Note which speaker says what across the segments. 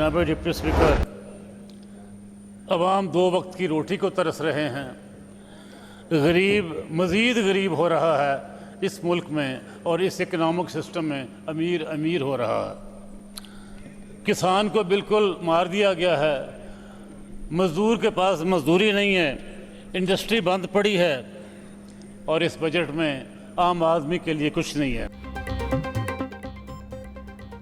Speaker 1: जनाब deputy speaker, अवाम दो वक्त की रोटी को तरस रहे हैं। गरीब मज़ीद गरीब हो रहा है इस मुल्क में, और इस इकनॉमिक सिस्टम में अमीर अमीर हो रहा है। किसान को बिल्कुल मार दिया गया है, मज़दूर के पास मजदूरी नहीं है, इंडस्ट्री बंद पड़ी है, और इस बजट में आम आदमी के लिए कुछ नहीं है।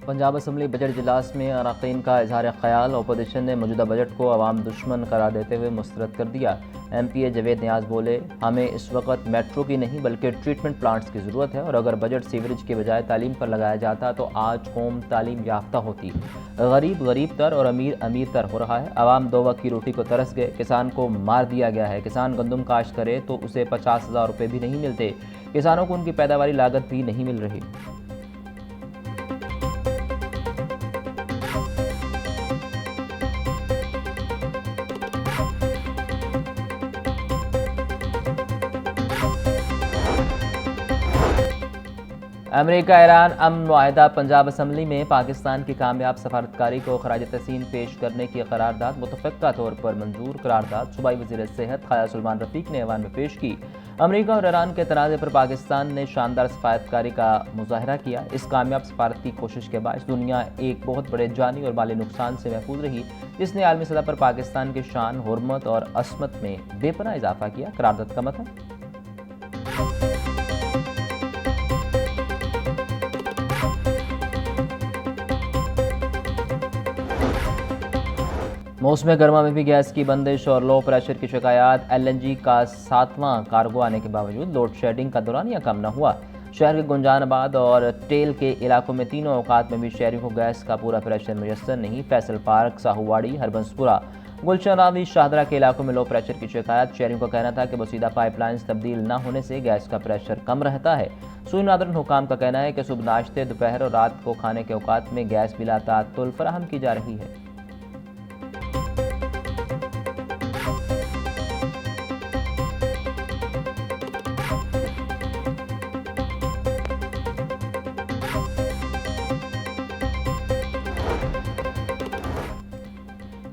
Speaker 2: पंजाब असम्बली बजट इजलास में अरकान का इजहार ख्याल। अपोजिशन ने मौजूदा बजट को अवाम दुश्मन करार देते हुए मुस्तरद कर दिया। MPA जावेद नियाज बोले, हमें इस वक्त मेट्रो की नहीं बल्कि ट्रीटमेंट प्लांट्स की ज़रूरत है, और अगर बजट सीवरेज के बजाय तालीम पर लगाया जाता तो आज कौम तालीम याफ्ता होती। गरीब गरीब तर और अमीर अमीर तर हो रहा है। अवाम दो वक्त की रोटी को तरस गए। किसान को मार दिया गया है। किसान गंदम काश्त करे तो उसे 50,000 रुपये भी नहीं मिलते। किसानों को उनकी पैदावारी लागत भी नहीं मिल रही। अमेरिका ईरान अमन मुआहदा। पंजाब असम्बली में पाकिस्तान की कामयाब सफारतकारी को खराज तहसीन पेश करने की करारदाद मुतफ़क्का तौर पर मंजूर। करारदाद सूबाई वज़ीर सेहत ख्वाजा सलमान रफ़ीक ने ऐवान में पेश की। अमेरिका और ईरान के तनाज़े पर पाकिस्तान ने शानदार सफारतकारी का मुजाहरा किया। इस कामयाब सफारती कोशिश के बायस दुनिया एक बहुत बड़े जानी और माली नुकसान से महफूज रही, जिसने आलमी सतह पर पाकिस्तान की शान, हुर्मत और असमत में बेपनाह इजाफा किया। करारदाद का मतलब मौसम गर्मा में भी गैस की बंदिश और लो प्रेशर की शिकायत। LNG का 7वां कार्गो आने के बावजूद लोड शेडिंग का दौरानिया कम न हुआ। शहर के गुंजानाबाद और टेल के इलाकों में तीनों औकात में भी शहरियों को गैस का पूरा प्रेशर मुयस्सर नहीं। फैसल पार्क, साहूवाड़ी, हरबंसपुरा, गुलशन रावी, शाहदरा के इलाकों में लो प्रेशर की शिकायत। शहरियों का कहना था कि वसीदा पाइपलाइंस तब्दील न होने से गैस का प्रेशर कम रहता है। सुई नादरन हुकाम का कहना है कि सुबह नाश्ते, दोपहर और रात को खाने के औकात में गैस बिला तातुल फराहम की जा रही है।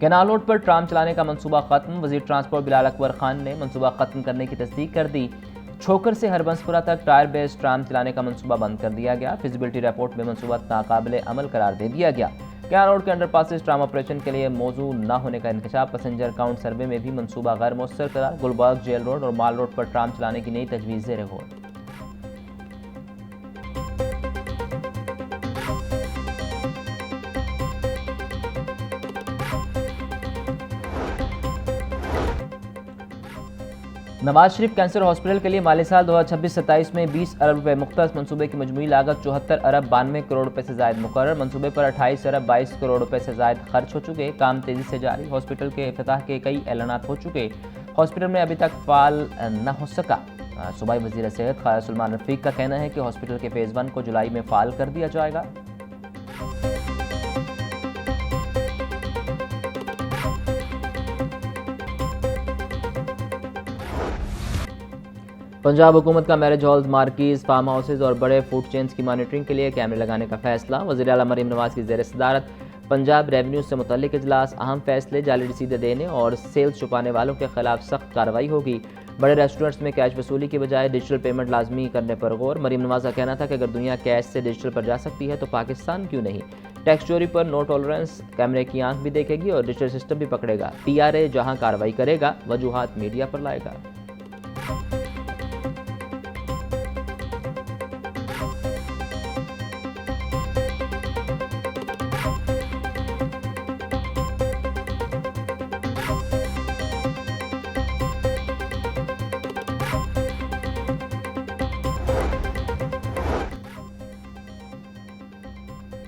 Speaker 2: कैनाल रोड पर ट्राम चलाने का मंसूबा खत्म। वजीर ट्रांसपोर्ट बिलाल अकबर खान ने मंसूबा खत्म करने की तस्दीक कर दी। छोकर से हरबंसपुरा तक टायर बेस्ड ट्राम चलाने का मंसूबा बंद कर दिया गया। फिजिबिलिटी रिपोर्ट में मंसूबा नाकाबिले अमल करार दे दिया गया। कैनाल रोड के अंडरपासेस ट्राम ऑपरेशन के लिए मौजू न होने का इंकशाफ। पैसेंजर काउंट सर्वे में भी मंसूबा गैर मौसर करार। गुलबर्ग, जेल रोड और माल रोड पर ट्राम चलाने की नई तजवीज़ ज़ेर गौर। नवाज शरीफ कैंसर हॉस्पिटल के लिए माली साल 2026-27 में 20 अरब रुपए मुख्तस। मंसूबे की मजमूई लागत 74 अरब 92 करोड़ रुपए से जायद मुकर्रर। मंसूबे पर 28 अरब 22 करोड़ रुपए से जायद खर्च हो चुके। काम तेजी से जारी। हॉस्पिटल के इफ्तिताह के कई ऐलानात हो चुके। हॉस्पिटल में अभी तक फाल न हो सका। सूबाई वज़ीर सेहत ख्वाजा सलमान रफ़ीक का कहना है कि हॉस्पिटल के फेज़ 1 को जुलाई में फाल कर दिया जाएगा। पंजाब हुकूमत का marriage halls, marquees, farm houses और बड़े फूड चेन्स की मॉनिटरिंग के लिए कैमरे लगाने का फैसला। वज़ीर आला मरीम नवाज की ज़ेर सदारत पंजाब रेवेन्यू से मुतल्लिक इजलास। अहम फैसले, जाली रसीदें देने और सेल्स छुपाने वालों के खिलाफ सख्त कार्रवाई होगी। बड़े रेस्टोरेंट्स में कैश वसूली की बजाय डिजिटल पेमेंट लाजमी करने पर गौर। मरीम नवाज का कहना था कि अगर दुनिया कैश से डिजिटल पर जा सकती है तो पाकिस्तान क्यों नहीं। टैक्स चोरी पर नो टॉलरेंस, कैमरे की आंख भी देखेगी और डिजिटल सिस्टम भी पकड़ेगा। TRA जहां कार्रवाई करेगा, वजूहात मीडिया पर लाएगा।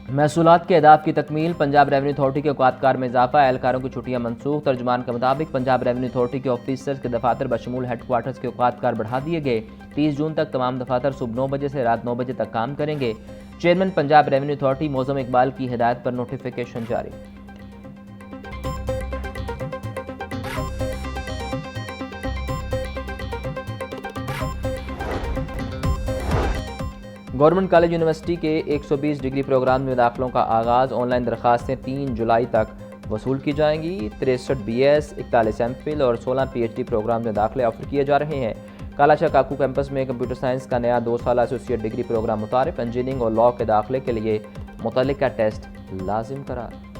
Speaker 2: महसूलात के अहदाफ की तकमील। पंजाब रेवेन्यू अथॉरिटी के औकातकार में इजाफा। एहलकारों की छुट्टियां मनसूख। तर्जुमान के मुताबिक पंजाब रेवेन्यू अथॉरिटी के ऑफिसर्स के दफातर बशमूल हेडक्वार्टर्स के औकातकार बढ़ा दिए गए। 30 जून तक तमाम दफातर सुबह 9 बजे से रात 9 बजे तक काम करेंगे। Chairman Punjab revenue authority Mauzam Iqbal की हिदायत पर नोटिफिकेशन जारी। गवर्नमेंट कॉलेज यूनिवर्सिटी के 120 डिग्री प्रोग्राम में दाखिलों का आगाज़। ऑनलाइन दरखास्तें 3 जुलाई तक वसूल की जाएंगी। 63 BS, 41 MPhil और 16 PhD प्रोग्राम में दाखिले ऑफर किए जा रहे हैं। कालाशाह काकू कैंपस में कंप्यूटर साइंस का नया 2 साल एसोसिएट डिग्री प्रोग्राम मुतारिफ। इंजीनियरिंग और लॉ के दाखिले के लिए मुतल्लिका टेस्ट लाजिम करार।